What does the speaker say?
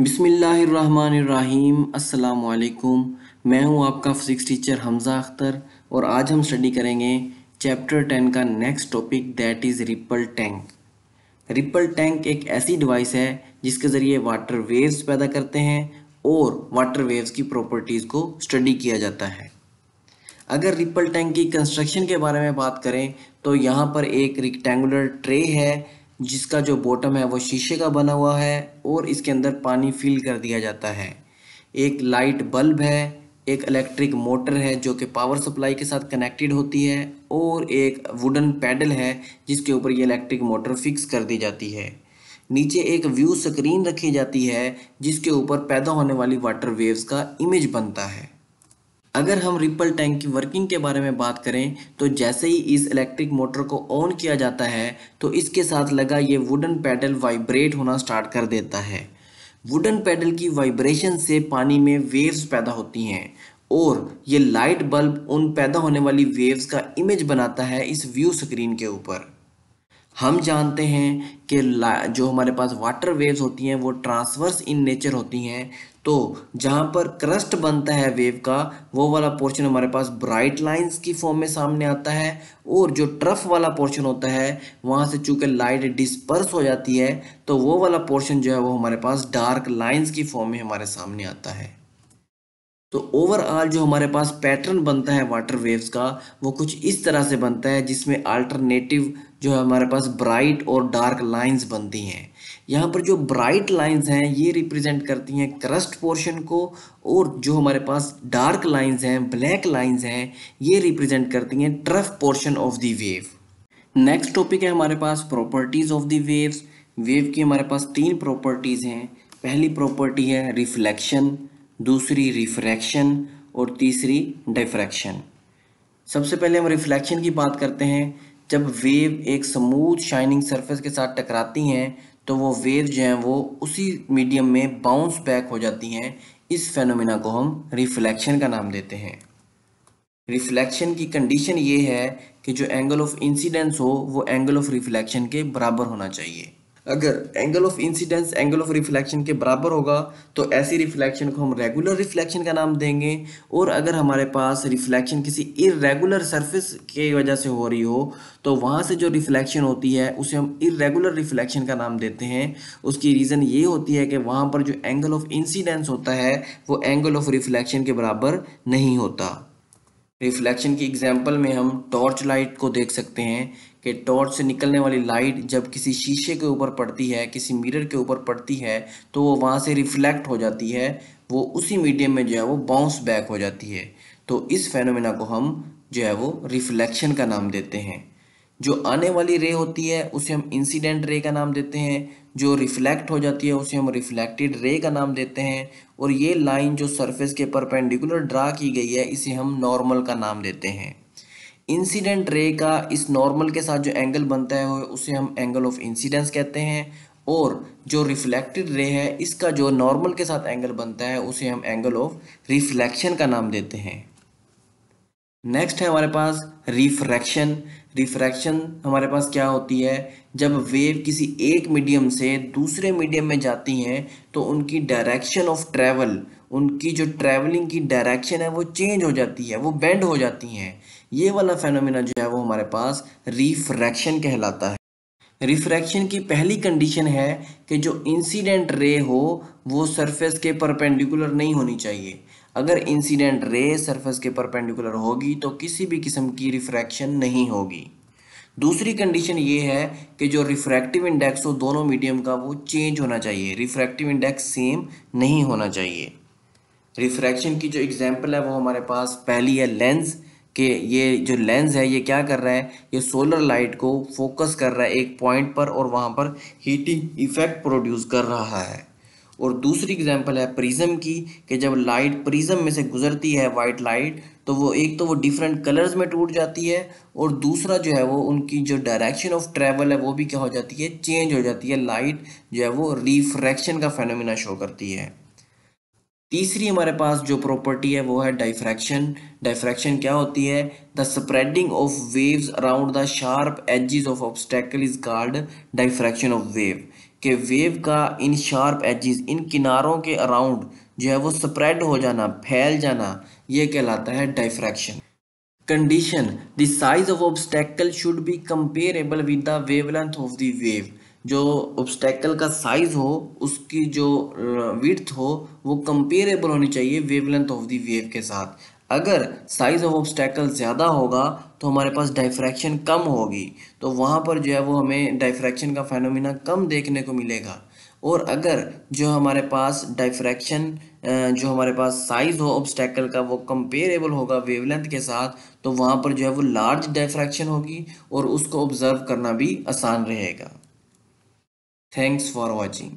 बिस्मिल्लाहिर्रहमानिर्रहीम अस्सलाम वालेकुम। मैं हूं आपका फिज़िक्स टीचर हमज़ा अख्तर और आज हम स्टडी करेंगे चैप्टर 10 का next topic that is ripple tank. Ripple tank एक ऐसी डिवाइस है जिसके ज़रिए वाटर वेव्स पैदा करते हैं और वाटर वेव्स की प्रॉपर्टीज़ को स्टडी किया जाता है। अगर रिपल टैंक की कंस्ट्रक्शन के बारे में बात करें तो यहाँ पर एक रेक्टेंगुलर ट्रे है जिसका जो बॉटम है वो शीशे का बना हुआ है और इसके अंदर पानी फिल कर दिया जाता है। एक लाइट बल्ब है, एक इलेक्ट्रिक मोटर है जो कि पावर सप्लाई के साथ कनेक्टेड होती है और एक वुडन पैडल है जिसके ऊपर ये इलेक्ट्रिक मोटर फिक्स कर दी जाती है। नीचे एक व्यू स्क्रीन रखी जाती है जिसके ऊपर पैदा होने वाली वाटर वेव्स का इमेज बनता है। अगर हम रिपल टैंक की वर्किंग के बारे में बात करें तो जैसे ही इस इलेक्ट्रिक मोटर को ऑन किया जाता है तो इसके साथ लगा ये वुडन पैडल वाइब्रेट होना स्टार्ट कर देता है। वुडन पैडल की वाइब्रेशन से पानी में वेव्स पैदा होती हैं और ये लाइट बल्ब उन पैदा होने वाली वेव्स का इमेज बनाता है इस व्यू स्क्रीन के ऊपर। हम जानते हैं कि जो हमारे पास वाटर वेव्स होती हैं वो ट्रांसवर्स इन नेचर होती हैं। तो जहाँ पर क्रस्ट बनता है वेव का वो वाला पोर्शन हमारे पास ब्राइट लाइंस की फॉर्म में सामने आता है और जो ट्रफ वाला पोर्शन होता है वहाँ से चूँकि लाइट डिस्पर्स हो जाती है तो वो वाला पोर्शन जो है वो हमारे पास डार्क लाइंस की फॉर्म में हमारे सामने आता है। तो ओवरऑल जो हमारे पास पैटर्न बनता है वाटर वेव्स का वो कुछ इस तरह से बनता है जिसमें अल्टरनेटिव जो है हमारे पास ब्राइट और डार्क लाइंस बनती हैं। यहाँ पर जो ब्राइट लाइंस हैं ये रिप्रेजेंट करती हैं क्रस्ट पोर्शन को और जो हमारे पास डार्क लाइंस हैं ब्लैक लाइंस हैं ये रिप्रेजेंट करती हैं trough portion of the wave. Next topic है हमारे पास properties of the waves. Wave की हमारे पास तीन प्रॉपर्टीज़ हैं। पहली प्रॉपर्टी है रिफ्लेक्शन, दूसरी रिफ्रैक्शन और तीसरी डिफ्रैक्शन। सबसे पहले हम रिफ्लेक्शन की बात करते हैं। जब वेव एक स्मूथ शाइनिंग सरफेस के साथ टकराती हैं तो वो वेव जो हैं वो उसी मीडियम में बाउंस बैक हो जाती हैं। इस फेनोमेना को हम रिफ्लेक्शन का नाम देते हैं। रिफ्लेक्शन की कंडीशन ये है कि जो एंगल ऑफ इंसिडेंस हो वो एंगल ऑफ रिफ्लेक्शन के बराबर होना चाहिए। अगर angle of incidence angle of reflection के बराबर होगा तो ऐसी रिफ्लेक्शन को हम रेगुलर रिफ्लेक्शन का नाम देंगे। और अगर हमारे पास रिफ्लेक्शन किसी इरेगुलर सरफेस की वजह से हो रही हो तो वहाँ से जो रिफ्लेक्शन होती है उसे हम इरेगुलर रिफ्लेक्शन का नाम देते हैं। उसकी रीज़न ये होती है कि वहाँ पर जो एंगल ऑफ इंसिडेंस होता है वो एंगल ऑफ रिफ्लेक्शन के बराबर नहीं होता। रिफ्लेक्शन की एग्जांपल में हम टॉर्च लाइट को देख सकते हैं कि टॉर्च से निकलने वाली लाइट जब किसी शीशे के ऊपर पड़ती है, किसी मिरर के ऊपर पड़ती है तो वो वहाँ से रिफ्लेक्ट हो जाती है, वो उसी मीडियम में जो है वो बाउंस बैक हो जाती है। तो इस फेनोमेना को हम जो है वो रिफ्लेक्शन का नाम देते हैं। जो आने वाली रे होती है उसे हम इंसिडेंट रे का नाम देते हैं। जो रिफ्लेक्ट हो जाती है उसे हम रिफ्लेक्टेड रे का नाम देते हैं। और ये लाइन जो सरफेस के परपेंडिकुलर ड्रा की गई है इसे हम नॉर्मल का नाम देते हैं। इंसिडेंट रे का इस नॉर्मल के साथ जो एंगल बनता है उसे हम एंगल ऑफ इंसिडेंस कहते हैं। और जो रिफ्लेक्टेड रे है इसका जो नॉर्मल के साथ एंगल बनता है उसे हम एंगल ऑफ रिफ्लेक्शन का नाम देते हैं। नेक्स्ट है हमारे पास रिफ्रैक्शन। रिफ्रैक्शन हमारे पास क्या होती है, जब वेव किसी एक मीडियम से दूसरे मीडियम में जाती हैं तो उनकी डायरेक्शन ऑफ ट्रैवल, उनकी जो ट्रैवलिंग की डायरेक्शन है वो चेंज हो जाती है, वो बेंड हो जाती हैं। ये वाला फेनोमेना जो है वो हमारे पास रिफ्रैक्शन कहलाता है। रिफ्रैक्शन की पहली कंडीशन है कि जो इंसिडेंट रे हो वो सरफेस के परपेंडिकुलर नहीं होनी चाहिए। अगर इंसिडेंट रे सरफेस के परपेंडिकुलर होगी तो किसी भी किस्म की रिफ्रैक्शन नहीं होगी। दूसरी कंडीशन ये है कि जो रिफ्रैक्टिव इंडेक्स हो दोनों मीडियम का वो चेंज होना चाहिए, रिफ्रैक्टिव इंडेक्स सेम नहीं होना चाहिए। रिफ्रैक्शन की जो एग्जांपल है वो हमारे पास पहली है लेंस, कि ये जो लेंस है ये क्या कर रहा है, ये सोलर लाइट को फोकस कर रहा है एक पॉइंट पर और वहाँ पर हीटिंग इफेक्ट प्रोड्यूस कर रहा है। और दूसरी एग्जांपल है प्रिज्म की, कि जब लाइट प्रिज्म में से गुजरती है वाइट लाइट तो वो एक तो वो डिफरेंट कलर्स में टूट जाती है और दूसरा जो है वो उनकी जो डायरेक्शन ऑफ ट्रैवल है वो भी क्या हो जाती है, चेंज हो जाती है। लाइट जो है वो रिफ्रैक्शन का फेनोमेना शो करती है। तीसरी हमारे पास जो प्रॉपर्टी है वो है डाइफ्रैक्शन। डाइफ्रैक्शन क्या होती है, the spreading of waves around the sharp edges of obstacle is called diffraction of wave. कि वेव का इन शार्प एजेस, इन किनारों के अराउंड जो है वो स्प्रेड हो जाना, फैल जाना, ये कहलाता है diffraction condition. The size of obstacle should be comparable with the wavelength of the wave. जो ऑब्स्टेकल का साइज हो, उसकी जो विड्थ हो, वो कंपेरेबल होनी चाहिए वेवलेंथ ऑफ द वेव के साथ। अगर साइज ऑफ ऑब्स्टेकल ज़्यादा होगा तो हमारे पास डायफ्रैक्शन कम होगी, तो वहाँ पर जो है वो हमें डायफ्रैक्शन का फेनोमेना कम देखने को मिलेगा। और अगर जो हमारे पास डायफ्रैक्शन जो हमारे पास साइज हो ऑब्स्टेकल का वो कंपेरेबल होगा वेवलेंथ के साथ, तो वहाँ पर जो है वो लार्ज डायफ्रैक्शन होगी और उसको ऑब्जर्व करना भी आसान रहेगा। Thanks for watching.